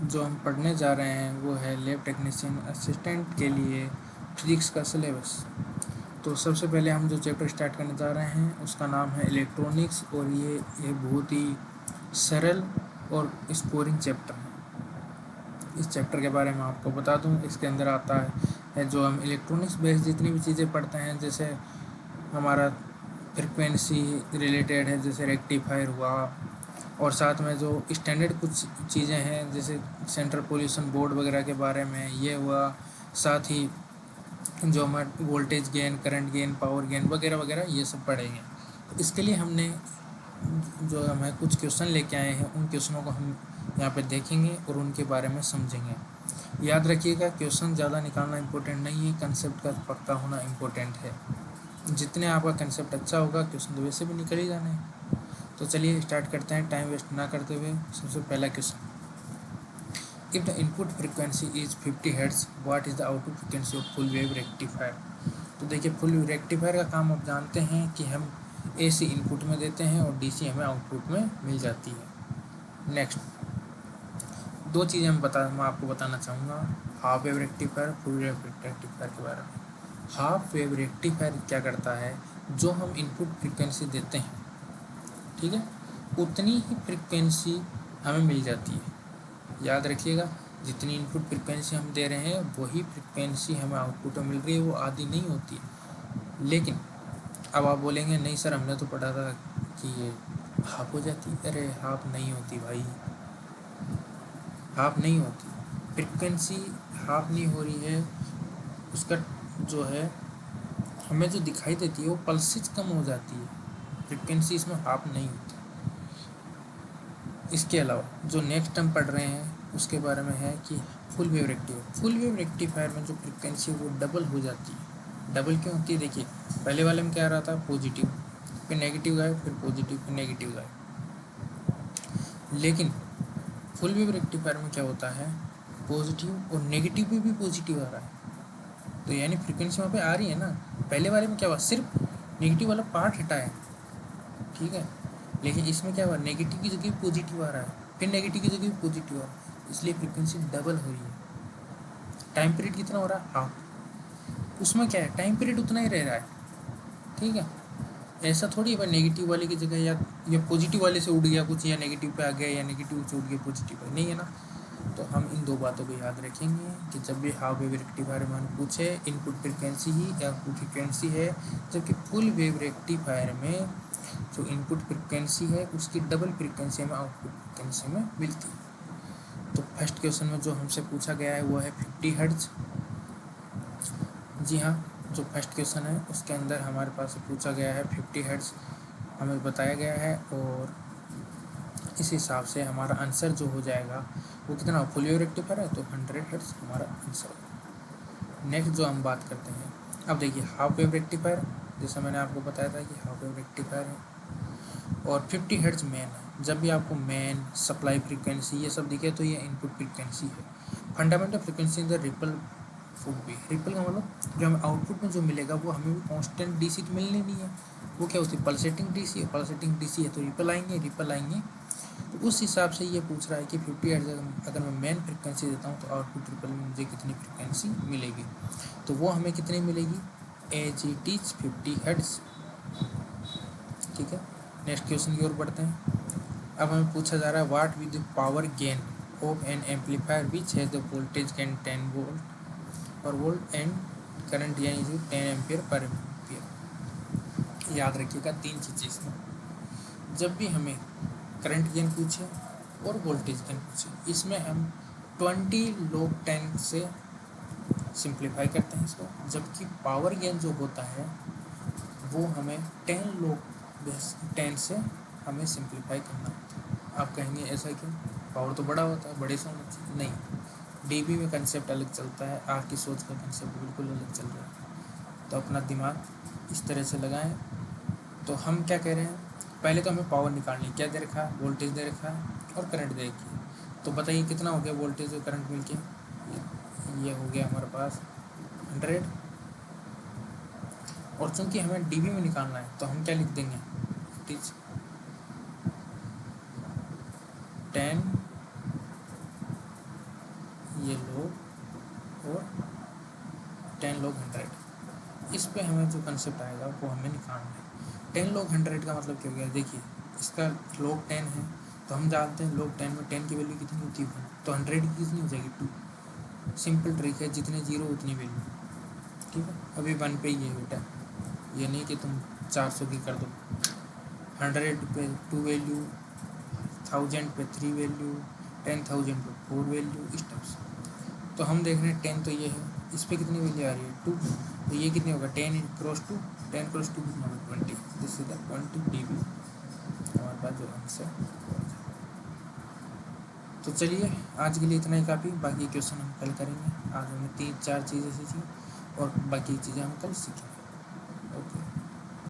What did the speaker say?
जो हम पढ़ने जा रहे हैं वो है लैब टेक्नीशियन असिस्टेंट के लिए फिजिक्स का सिलेबस। तो सबसे पहले हम जो चैप्टर स्टार्ट करने जा रहे हैं उसका नाम है इलेक्ट्रॉनिक्स, और ये एक बहुत ही सरल और स्कोरिंग चैप्टर है। इस चैप्टर के बारे में आपको बता दूं, इसके अंदर आता है जो हम इलेक्ट्रॉनिक्स बेस्ड जितनी भी चीज़ें पढ़ते हैं, जैसे हमारा फ्रिक्वेंसी रिलेटेड है, जैसे रेक्टिफायर हुआ, और साथ में जो स्टैंडर्ड कुछ चीज़ें हैं जैसे सेंट्रल पोल्यूशन बोर्ड वगैरह के बारे में ये हुआ, साथ ही जो हमारे voltage gain, current gain, power gain वगैरह वगैरह ये सब पढ़ेंगे। तो इसके लिए हमने जो हमें कुछ क्वेश्चन लेके आए हैं उन क्वेश्चनों को हम यहाँ पे देखेंगे और उनके बारे में समझेंगे। याद रखिएगा, क्वेश्चन ज़्यादा निकालना इम्पोर्टेंट नहीं है, कंसेप्ट का पक्का होना इम्पोर्टेंट है। जितने आपका कंसेप्ट अच्छा होगा क्वेश्चन तो वैसे भी निकल ही जाने हैं। तो चलिए स्टार्ट करते हैं टाइम वेस्ट ना करते हुए। सबसे पहला question, if the input frequency is 50 hertz, what is the output frequency of full wave rectifier. तो देखिए, फुल वेव रेक्टिफायर का काम आप जानते हैं कि हम AC इनपुट में देते हैं और DC हमें आउटपुट में मिल जाती है। नेक्स्ट, दो चीज़ें मैं आपको बताना चाहूँगा half wave rectifier, full wave rectifier के बारे में। हाफ वेव रेक्टिफायर क्या करता है, जो हम इनपुट फ्रिक्वेंसी देते हैं, ठीक है, उतनी ही फ्रिक्वेंसी हमें मिल जाती है। याद रखिएगा, जितनी इनपुट फ्रिक्वेंसी हम दे रहे हैं वही फ्रिक्वेंसी हमें आउटपुट में मिल रही है, वो आधी नहीं होती है। लेकिन अब आप बोलेंगे नहीं सर, हमने तो पढ़ा था कि ये हाफ हो जाती। अरे हाफ नहीं होती भाई, हाफ नहीं होती। फ्रिक्वेंसी हाफ नहीं हो रही है, उसका जो है हमें जो दिखाई देती है वो पल्सेस कम हो जाती है, फ्रिक्वेंसी इसमें हाफ नहीं होती। इसके अलावा जो नेक्स्ट हम पढ़ रहे हैं उसके बारे में है कि full wave rectifier. Full wave rectifier में जो फ्रिक्वेंसी है वो डबल हो जाती है। डबल क्यों होती है, देखिए पहले वाले में क्या आ रहा था, पॉजिटिव, फिर नेगेटिव गायब, फिर पॉजिटिव, फिर नेगेटिव गायब। लेकिन फुल वेव रेक्टिफायर में क्या होता है, पॉजिटिव और नेगेटिव में भी पॉजिटिव आ रहा है। तो यानी फ्रिक्वेंसी वहाँ पे आ रही है ना। पहले वाले में क्या हुआ, सिर्फ नेगेटिव वाला पार्ट हटा है, ठीक है। लेकिन इसमें क्या हुआ, नेगेटिव की जगह पॉजिटिव आ रहा है, फिर नेगेटिव की जगह पॉजिटिव आ रहा है, इसलिए फ्रिक्वेंसी डबल हो रही है। टाइम पीरियड कितना हो रहा है, हाफ। उसमें क्या है, टाइम पीरियड उतना ही रह रहा है, ठीक है। ऐसा थोड़ी है नेगेटिव वाले की जगह या पॉजिटिव वाले से उड़ गया कुछ, या नेगेटिव पे आ गया, या नेगेटिव से उड़ गया पॉजिटिव पे, नहीं है ना। तो हम इन दो बातों को याद रखेंगे कि जब भी हाफ वेव रेक्टिफायर में हम पूछे इनपुट फ्रिक्वेंसी ही आउटपुट फ्रिक्वेंसी है, जबकि फुल वेव रेक्टिफायर में जो इनपुट फ्रिक्वेंसी है उसकी डबल फ्रिक्वेंसी हमें आउटपुट फ्रिक्वेंसी में मिलती है। तो फर्स्ट क्वेश्चन में जो हमसे पूछा गया है वो है 50 हर्ट्ज। जी हाँ, जो फर्स्ट क्वेश्चन है उसके अंदर हमारे पास पूछा गया है 50 हर्ट्ज हमें बताया गया है, और इस हिसाब से हमारा आंसर जो हो जाएगा वो कितना, फुल वेव रेक्टिफायर है तो 100 हर्ट्ज हमारा आंसर होगा। नेक्स्ट जो हम बात करते हैं, अब देखिए हाफ वेव रेक्टिफायर, जैसा मैंने आपको बताया था कि हाफ वेव रेक्टिफायर है और 50 हर्ट्ज मेन है। जब भी आपको मेन, सप्लाई फ्रीक्वेंसी ये सब दिखे तो ये इनपुट फ्रीक्वेंसी है। Fundamental frequency in the ripple would be, ripple का मतलब जो हमें आउटपुट में जो मिलेगा वो हमें भी कांस्टेंट डीसी तो मिलनी नहीं है, वो क्या होती है, पल्सेटिंग डीसी है। पल्सेटिंग डीसी है तो रिपल आएंगे। तो उस हिसाब से ये पूछ रहा है कि 50 हर्ट्ज अगर मैं मेन फ्रिक्वेंसी देता हूँ तो आउटपुट रिपल में मुझे कितनी फ्रिक्वेंसी मिलेगी, तो वो हमें कितनी मिलेगी, एज इट इज 50 हर्ट्ज, ठीक है। नेक्स्ट क्वेश्चन की ओर बढ़ते हैं। अब हमें पूछा जा रहा है what with the power gain of N amplifier which has the voltage gain 10 volt और वोल्ट एंड करंट यानी 10 एम्पियर पर एम्पियर। याद रखिएगा तीन चीज़ें इसमें, जब भी हमें करंट गेन पूछे और वोल्टेज गेन पूछे, इसमें हम 20 log 10 से सिंप्लीफाई करते हैं इसको, जबकि पावर गेन जो होता है वो हमें 10 log 10 से हमें सिंप्लीफाई करना होता है। आप कहेंगे ऐसा क्यों, पावर तो बड़ा होता है, बड़े से होना चाहिए, नहीं, डीबी में कंसेप्ट अलग चलता है, आपकी सोच का कंसेप्ट बिल्कुल अलग चल रहा है। तो अपना दिमाग इस तरह से लगाएं। तो हम क्या कह रहे हैं, पहले तो हमें पावर निकालनी, क्या दे रखा है, वोल्टेज दे रखा है और करंट दे रखी है। तो बताइए कितना हो गया वोल्टेज और करंट मिलके, ये हो गया हमारे पास 100। और चूंकि हमें डीबी में निकालना है तो हम क्या लिख देंगे, इट इज 10 रो और 10 log 100। इस पे हमें जो कंसेप्ट आएगा वो हमें निकालना है। 10 log 100 का मतलब क्या हो गया, देखिए इसका log 10 है तो हम जानते हैं log 10 में 10 की वैल्यू कितनी होती है 1, तो 100 की कितनी हो जाएगी 2। सिंपल ट्रिक है, जितने जीरो उतनी वैल्यू, ठीक है। अभी 1 पे ही है बेटा, ये नहीं कि तुम 400 की कर दो। 100 पे 2 वैल्यू, 1000 पे 3 वैल्यू, 10,000 पे 4 वैल्यू, इस टाइप से। तो हम देख रहे हैं 10 तो ये है, इस पर कितनी वैल्यू आ रही है 2, तो ये कितनी होगा 10 क्रॉस 2, 10 क्रॉस 2 कितना होगा 20, दिस इज द 20 dB हमारे पास जो आंसर। तो चलिए आज के लिए इतना ही काफ़ी, बाकी क्वेश्चन हम कल करेंगे। आज हमें 3-4 चीज़ें सीखी और बाकी चीज़ें हम कल सीखेंगे।